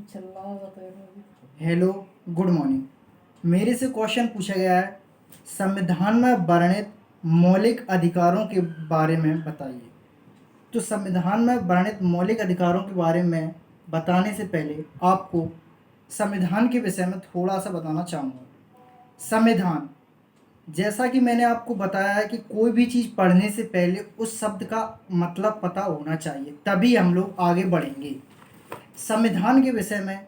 चल रहा बताइए। Hello, good morning. मेरे से क्वेश्चन पूछा गया है, संविधान में वर्णित मौलिक अधिकारों के बारे में बताइए। तो संविधान में वर्णित मौलिक अधिकारों के बारे में बताने से पहले आपको संविधान के विषय में थोड़ा सा बताना चाहूँगा। संविधान, जैसा कि मैंने आपको बताया है कि कोई भी चीज़ पढ़ने से पहले उस शब्द का मतलब पता होना चाहिए, तभी हम लोग आगे बढ़ेंगे। संविधान के विषय में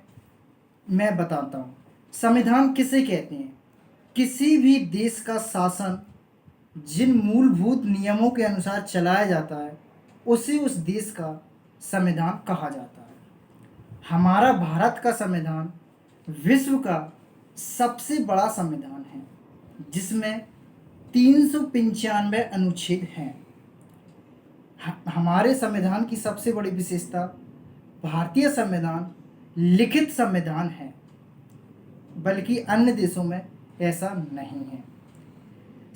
मैं बताता हूँ। संविधान किसे कहते हैं? किसी भी देश का शासन जिन मूलभूत नियमों के अनुसार चलाया जाता है, उसे उस देश का संविधान कहा जाता है। हमारा भारत का संविधान विश्व का सबसे बड़ा संविधान है, जिसमें 395 अनुच्छेद हैं। हमारे संविधान की सबसे बड़ी विशेषता भारतीय संविधान लिखित संविधान है, बल्कि अन्य देशों में ऐसा नहीं है।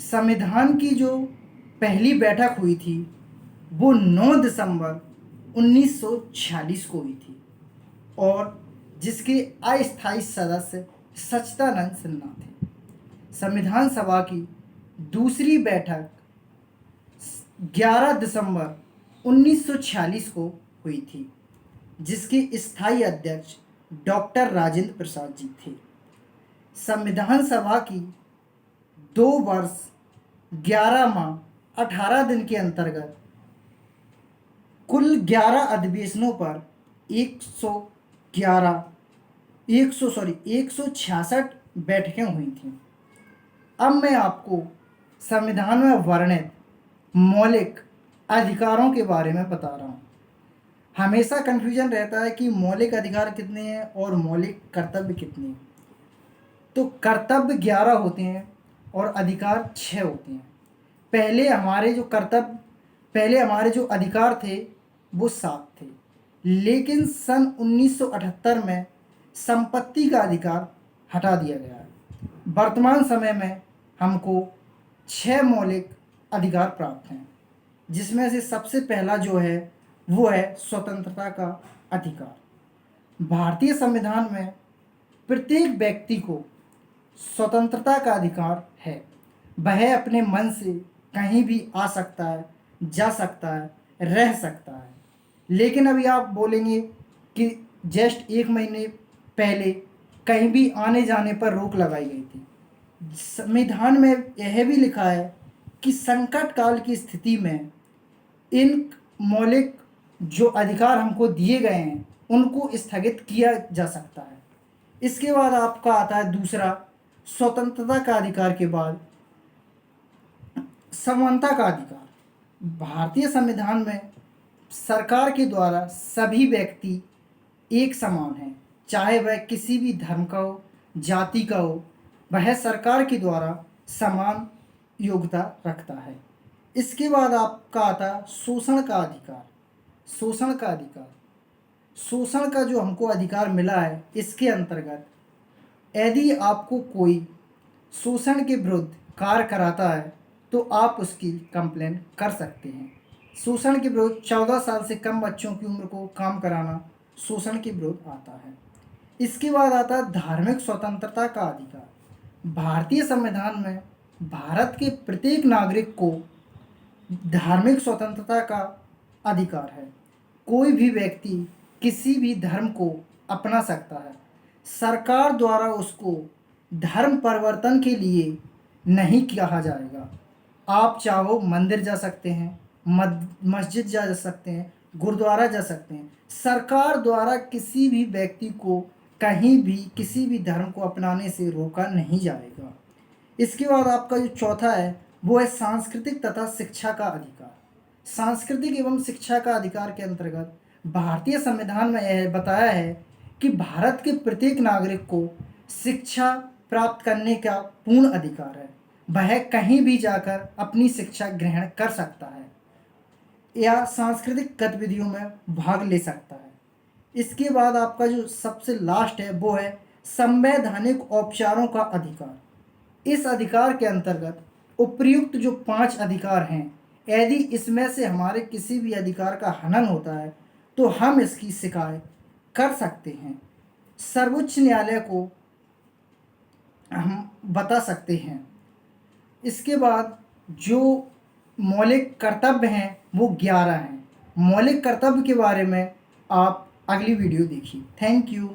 संविधान की जो पहली बैठक हुई थी वो 9 दिसंबर 1946 को हुई थी, और जिसके अस्थायी सदस्य सच्चिदानंद सिन्हा थे। संविधान सभा की दूसरी बैठक 11 दिसंबर 1946 को हुई थी, जिसके स्थायी अध्यक्ष डॉक्टर राजेंद्र प्रसाद जी थे। संविधान सभा की 2 वर्ष 11 माह 18 दिन के अंतर्गत कुल 11 अधिवेशनों पर 166 बैठकें हुई थीं। अब मैं आपको संविधान में वर्णित मौलिक अधिकारों के बारे में बता रहा हूँ। हमेशा कन्फ्यूजन रहता है कि मौलिक अधिकार कितने हैं और मौलिक कर्तव्य कितने हैं। तो कर्तव्य 11 होते हैं और अधिकार 6 होते हैं। पहले हमारे जो अधिकार थे वो 7 थे, लेकिन सन 1978 में संपत्ति का अधिकार हटा दिया गया है। वर्तमान समय में हमको 6 मौलिक अधिकार प्राप्त हैं, जिसमें से सबसे पहला जो है वो है स्वतंत्रता का अधिकार। भारतीय संविधान में प्रत्येक व्यक्ति को स्वतंत्रता का अधिकार है। वह अपने मन से कहीं भी आ सकता है, जा सकता है, रह सकता है। लेकिन अभी आप बोलेंगे कि जस्ट 1 महीने पहले कहीं भी आने जाने पर रोक लगाई गई थी। संविधान में यह भी लिखा है कि संकट काल की स्थिति में इन मौलिक जो अधिकार हमको दिए गए हैं उनको स्थगित किया जा सकता है। इसके बाद आपका आता है दूसरा, स्वतंत्रता का अधिकार के बाद समानता का अधिकार। भारतीय संविधान में सरकार के द्वारा सभी व्यक्ति एक समान हैं, चाहे वह किसी भी धर्म का हो, जाति का हो, वह सरकार के द्वारा समान योग्यता रखता है। इसके बाद आपका आता है शोषण का अधिकार। शोषण का अधिकार, शोषण का जो हमको अधिकार मिला है, इसके अंतर्गत यदि आपको कोई शोषण के विरुद्ध कार्य कराता है तो आप उसकी कंप्लेंट कर सकते हैं। शोषण के विरुद्ध 14 साल से कम बच्चों की उम्र को काम कराना शोषण के विरुद्ध आता है। इसके बाद आता है धार्मिक स्वतंत्रता का अधिकार। भारतीय संविधान में भारत के प्रत्येक नागरिक को धार्मिक स्वतंत्रता का अधिकार है। कोई भी व्यक्ति किसी भी धर्म को अपना सकता है। सरकार द्वारा उसको धर्म परिवर्तन के लिए नहीं कहा जाएगा। आप चाहो मंदिर जा सकते हैं, मस्जिद जा सकते हैं, गुरुद्वारा जा सकते हैं। सरकार द्वारा किसी भी व्यक्ति को कहीं भी किसी भी धर्म को अपनाने से रोका नहीं जाएगा। इसके बाद आपका जो चौथा है वो है सांस्कृतिक तथा शिक्षा का अधिकार। सांस्कृतिक एवं शिक्षा का अधिकार के अंतर्गत भारतीय संविधान में यह बताया है कि भारत के प्रत्येक नागरिक को शिक्षा प्राप्त करने का पूर्ण अधिकार है। वह कहीं भी जाकर अपनी शिक्षा ग्रहण कर सकता है या सांस्कृतिक गतिविधियों में भाग ले सकता है। इसके बाद आपका जो सबसे लास्ट है वो है संवैधानिक औपचारों का अधिकार। इस अधिकार के अंतर्गत उपर्युक्त जो 5 अधिकार हैं, यदि इसमें से हमारे किसी भी अधिकार का हनन होता है तो हम इसकी शिकायत कर सकते हैं। सर्वोच्च न्यायालय को हम बता सकते हैं। इसके बाद जो मौलिक कर्तव्य हैं वो 11 हैं। मौलिक कर्तव्य के बारे में आप अगली वीडियो देखिए। Thank you.